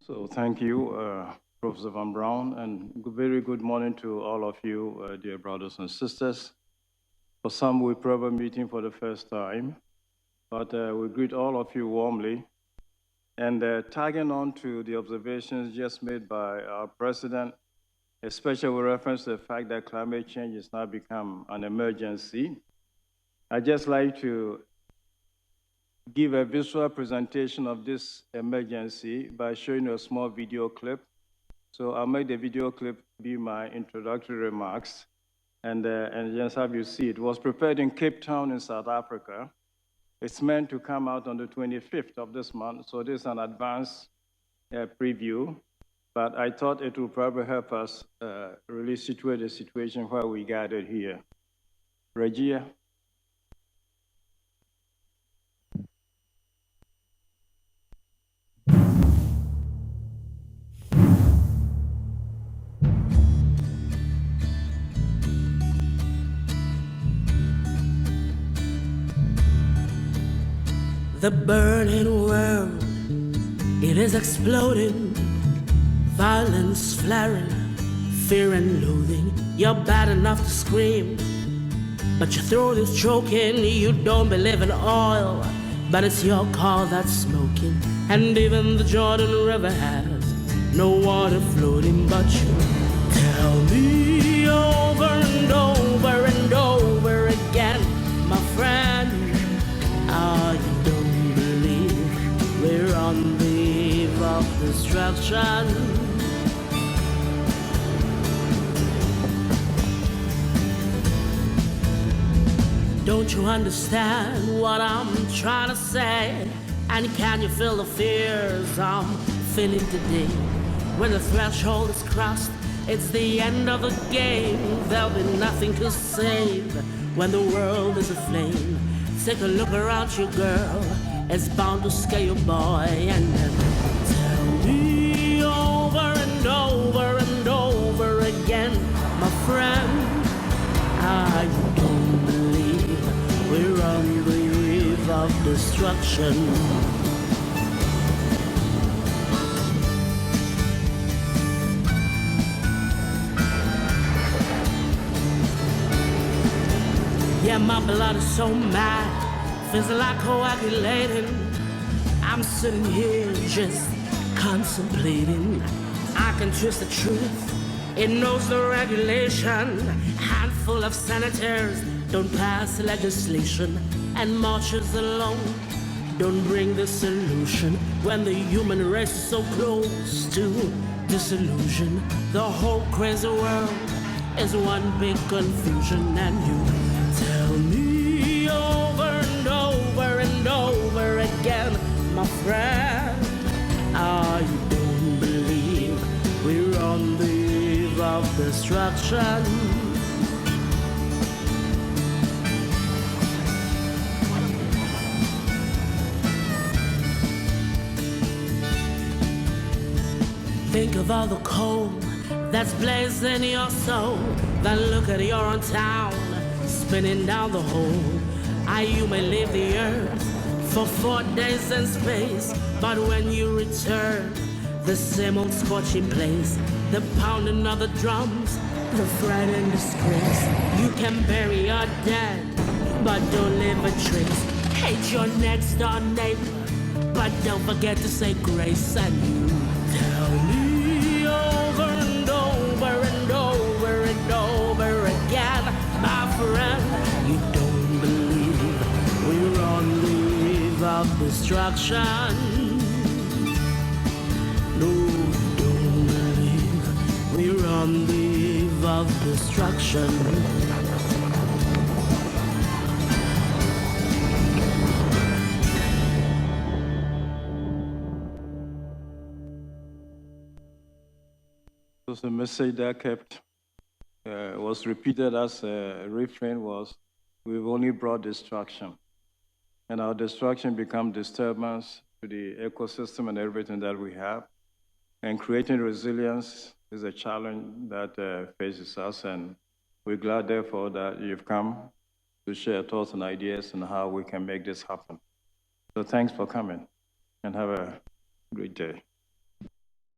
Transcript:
So thank you, Professor Van Braun, and very good morning to all of you, dear brothers and sisters. For some, we're probably meeting for the first time, but we greet all of you warmly. And tagging on to the observations just made by our president, especially with reference to the fact that climate change has now become an emergency, I'd just like to give a visual presentation of this emergency by showing you a small video clip. So I'll make the video clip be my introductory remarks, and just have you see it. It was prepared in Cape Town in South Africa. It's meant to come out on the 25th of this month, so this is an advanced preview, but I thought it would probably help us really situate the situation where we gathered here. Regia. The burning world, it is exploding. Violence flaring, fear and loathing. You're bad enough to scream, but your throat is choking. You don't believe in oil, but it's your car that's smoking. And even the Jordan River has no water floating. But you tell me over and over and over again, my friend, you don't believe we're on the eve of destruction. Don't you understand what I'm trying to say? And can you feel the fears I'm feeling today? When the threshold is crossed, it's the end of the game. There'll be nothing to save when the world is aflame. Take a look around you, girl. It's bound to scare you, boy. And then tell me over and over and over again, my friend, you don't believe we're on the eve of destruction. Yeah, my blood is so mad, feels like coagulating. I'm sitting here just contemplating. I can twist the truth, it knows the regulation. Handful of senators don't pass legislation, and marches alone don't bring the solution. When the human race is so close to disillusion, the whole crazy world is one big confusion. And you tell me over and over and over again, my friend, you don't believe we're on the eve of destruction. Think of all the coal that's blazing your soul. Then look at your own town spinning down the hole. You may leave the earth for 4 days in space, but when you return, the same old scorching place, the pounding of the drums, the fright and disgrace. You can bury your dead, but don't leave a trace. Hate your next door neighbor, but don't forget to say grace. And you tell me over and over and over and over again, my friend, you don't believe we're on the eve of destruction. No, you don't believe we're on the eve of destruction. So the message that kept was repeated as a refrain was, we've only brought destruction. And our destruction becomes disturbance to the ecosystem and everything that we have. And creating resilience is a challenge that faces us. And we're glad, therefore, that you've come to share thoughts and ideas on how we can make this happen. So thanks for coming, and have a great day.